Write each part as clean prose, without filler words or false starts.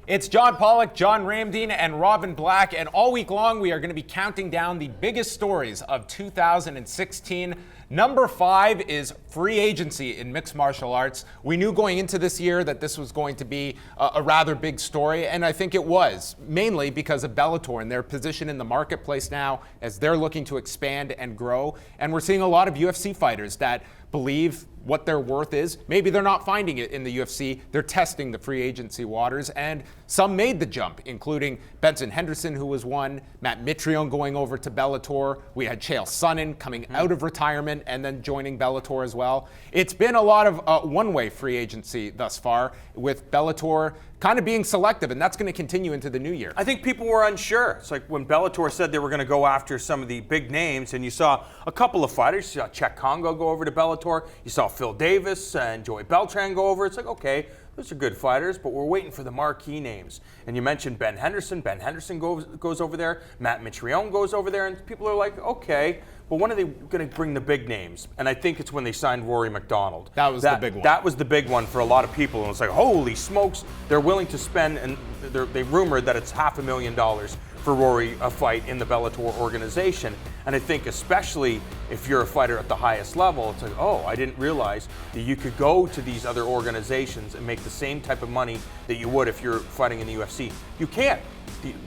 It's John Pollock, John Ramdeen, and Robin Black, and all week long we are going to be counting down the biggest stories of 2016. Number 5 is free agency in mixed martial arts. We knew going into this year that this was going to be a rather big story, and I think it was, mainly because of Bellator and their position in the marketplace now as they're looking to expand and grow. And we're seeing a lot of UFC fighters that believe what their worth is. Maybe they're not finding it in the UFC. They're testing the free agency waters, and some made the jump, including Benson Henderson, who was one, Matt Mitrione going over to Bellator. We had Chael Sonnen coming out of retirement and then joining Bellator as well. It's been a lot of one-way free agency thus far, with Bellator kind of being selective, and that's going to continue into the new year. I think people were unsure. It's like when Bellator said they were going to go after some of the big names, and you saw a couple of fighters. You saw Czech Congo go over to Bellator. You saw Phil Davis and Joey Beltran go over. It's like, okay, those are good fighters, but we're waiting for the marquee names. And you mentioned Ben Henderson. Ben Henderson goes over there. Matt Mitrione goes over there, and people are like, okay, but when are they going to bring the big names? And I think it's when they signed Rory McDonald. That was the big one. That was the big one for a lot of people. And it's like, holy smokes, they're willing to spend, and they rumored that it's $500,000 for Rory a fight in the Bellator organization. And I think especially if you're a fighter at the highest level, it's like, oh, I didn't realize that you could go to these other organizations and make the same type of money that you would if you're fighting in the UFC. You can't.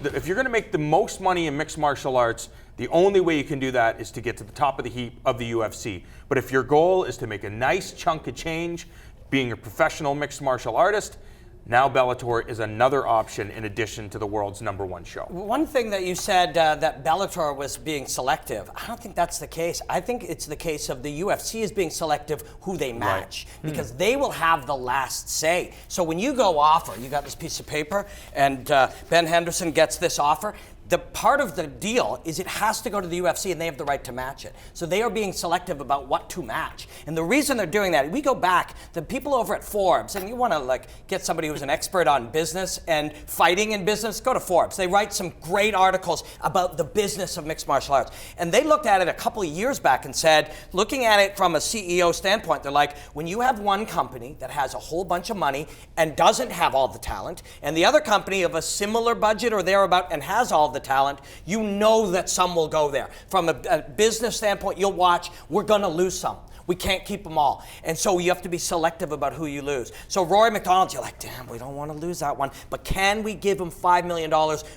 If you're going to make the most money in mixed martial arts, the only way you can do that is to get to the top of the heap of the UFC. But if your goal is to make a nice chunk of change, being a professional mixed martial artist, now Bellator is another option in addition to the world's #1 show. One thing that you said that Bellator was being selective, I don't think that's the case. I think it's the case of the UFC is being selective who they match, because they will have the last say. So when you go offer, you got this piece of paper, and Ben Henderson gets this offer. The part of the deal is it has to go to the UFC, and they have the right to match it. So they are being selective about what to match. And the reason they're doing that, we go back, the people over at Forbes, and you want to get somebody who's an expert on business and fighting in business, go to Forbes. They write some great articles about the business of mixed martial arts. And they looked at it a couple of years back and said, looking at it from a CEO standpoint, they're like, when you have one company that has a whole bunch of money and doesn't have all the talent, and the other company of a similar budget or thereabout and has all the talent, you know that some will go there. From a business standpoint, you'll watch, we're going to lose some. We can't keep them all. And so you have to be selective about who you lose. So Rory McDonald, you're like, damn, we don't want to lose that one. But can we give him $5 million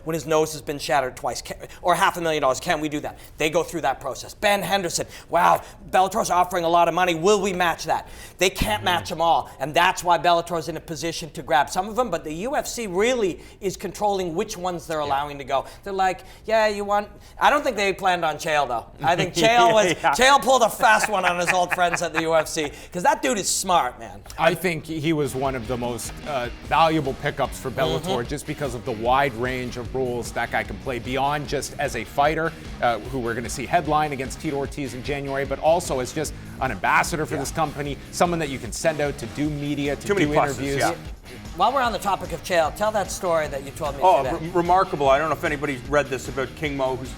when his nose has been shattered twice? Or $500,000? Can we do that? They go through that process. Ben Henderson, wow, Bellator's offering a lot of money. Will we match that? They can't match them all. And that's why Bellator's in a position to grab some of them. But the UFC really is controlling which ones they're allowing to go. They're like, yeah, you want... I don't think they planned on Chael, though. I think Chael pulled a fast one on his old friends at the UFC, because that dude is smart, man. I think he was one of the most valuable pickups for Bellator, just because of the wide range of roles that guy can play beyond just as a fighter, who we're going to see headline against Tito Ortiz in January, but also as just an ambassador for this company, someone that you can send out to do media, to do interviews. While we're on the topic of Chael, tell that story that you told me today. Remarkable. I don't know if anybody's read this about King Mo, who's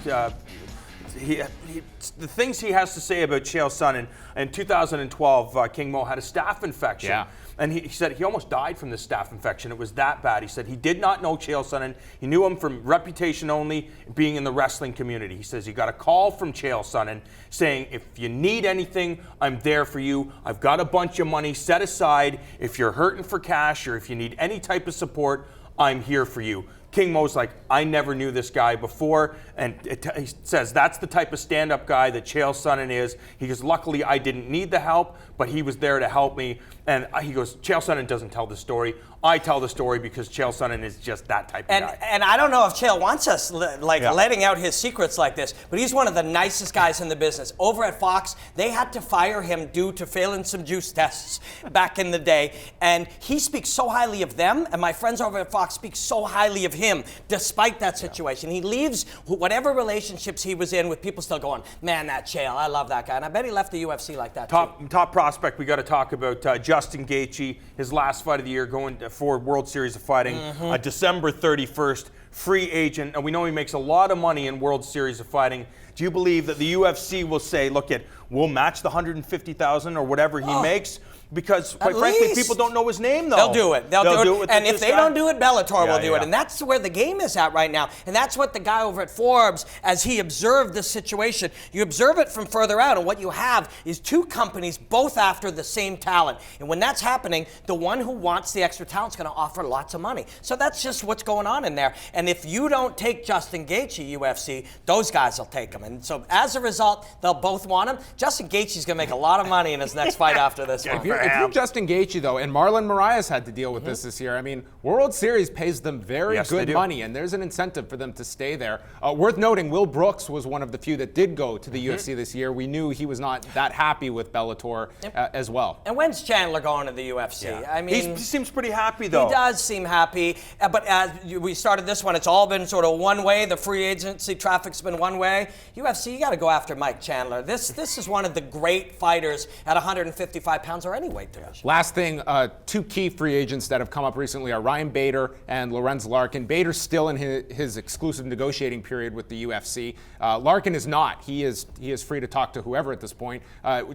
the things he has to say about Chael Sonnen. In 2012, King Mo had a staph infection. Yeah. And he said he almost died from this staph infection. It was that bad. He said he did not know Chael Sonnen. He knew him from reputation only, being in the wrestling community. He says he got a call from Chael Sonnen saying, if you need anything, I'm there for you. I've got a bunch of money set aside. If you're hurting for cash or if you need any type of support, I'm here for you. King Mo's like, I never knew this guy before, and he says that's the type of stand-up guy that Chael Sonnen is. He goes, luckily I didn't need the help, but he was there to help me. And he goes, Chael Sonnen doesn't tell the story. I tell the story because Chael Sonnen is just that type of guy. And I don't know if Chael wants us letting out his secrets like this, but he's one of the nicest guys in the business. Over at Fox, they had to fire him due to failing some juice tests back in the day. And he speaks so highly of them, and my friends over at Fox speak so highly of him despite that situation. He leaves whatever relationships he was in with people still going, man, that Chael, I love that guy. And I bet he left the UFC like that too. Top prospect we got to talk about, Justin Gaethje, his last fight of the year going for World Series of Fighting, December 31st, free agent. And we know he makes a lot of money in World Series of Fighting. Do you believe that the UFC will say, look, we'll match the $150,000 or whatever he makes, Because, quite frankly, people don't know his name, though. They'll do it. They'll do it. And if they don't do it, Bellator will do it. yeah. And that's where the game is at right now. And that's what the guy over at Forbes, as he observed this situation, you observe it from further out. And what you have is two companies both after the same talent. And when that's happening, the one who wants the extra talent is going to offer lots of money. So that's just what's going on in there. And if you don't take Justin Gaethje, UFC, those guys will take him. And so as a result, they'll both want him. Justin Gaethje's going to make a lot of money in his next fight after this one. If you're Justin Gaethje, though, and Marlon Moraes had to deal with this year, I mean, World Series pays them very good money, and there's an incentive for them to stay there. Worth noting, Will Brooks was one of the few that did go to the UFC this year. We knew he was not that happy with Bellator as well. And when's Chandler going to the UFC? I mean, he seems pretty happy, though. He does seem happy, but as we started this one, it's all been sort of one way. The free agency traffic's been one way. UFC, you got to go after Mike Chandler. This is one of the great fighters at 155 pounds or any weight division. Last thing, two key free agents that have come up recently are Ryan Bader and Lorenz Larkin. Bader's still in his exclusive negotiating period with the UFC. Larkin is not. He is free to talk to whoever at this point.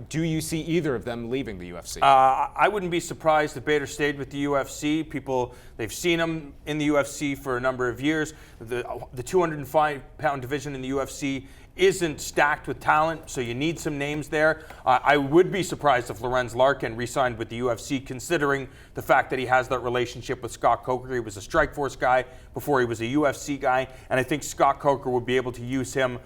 Do you see either of them leaving the UFC? I wouldn't be surprised if Bader stayed with the UFC. They've seen him in the UFC for a number of years. The 205-pound division in the UFC isn't stacked with talent, so you need some names there. I would be surprised if Lorenz Larkin re-signed with the UFC, considering the fact that he has that relationship with Scott Coker. He was a Strikeforce guy before he was a UFC guy, and I think Scott Coker would be able to use him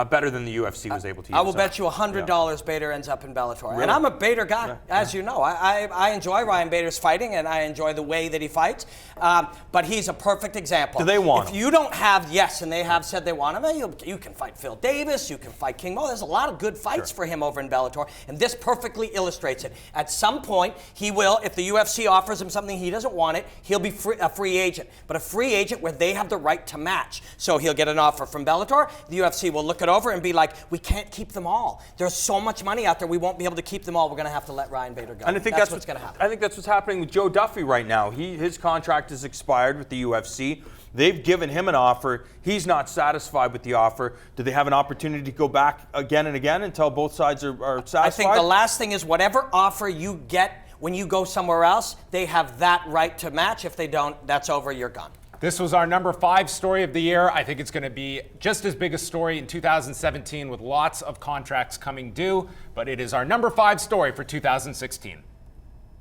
better than the UFC was able to use him. I will bet you $100 Bader ends up in Bellator. Really? And I'm a Bader guy, as you know. I enjoy Ryan Bader's fighting, and I enjoy the way that he fights, but he's a perfect example. Do they want him? If you don't have, and they have said they want him, you can fight Phil Davis, you can fight King Mo. There's a lot of good fights for him over in Bellator, and this perfectly illustrates it. At some point, he will, if the UFC offers him something he doesn't want it, he'll be a free agent, but a free agent where they have the right to match. So he'll get an offer from Bellator, the UFC will look it over and be like, we can't keep them all. There's so much money out there, we won't be able to keep them all. We're going to have to let Ryan Bader go. And I think that's what's going to happen. I think that's what's happening with Joe Duffy right now. His contract is expired with the UFC. They've given him an offer. He's not satisfied with the offer. Do they have an opportunity to go back again and again until both sides are satisfied? I think the last thing is whatever offer you get when you go somewhere else, they have that right to match. If they don't, that's over, you're gone. This was our number 5 story of the year. I think it's going to be just as big a story in 2017 with lots of contracts coming due, but it is our number 5 story for 2016.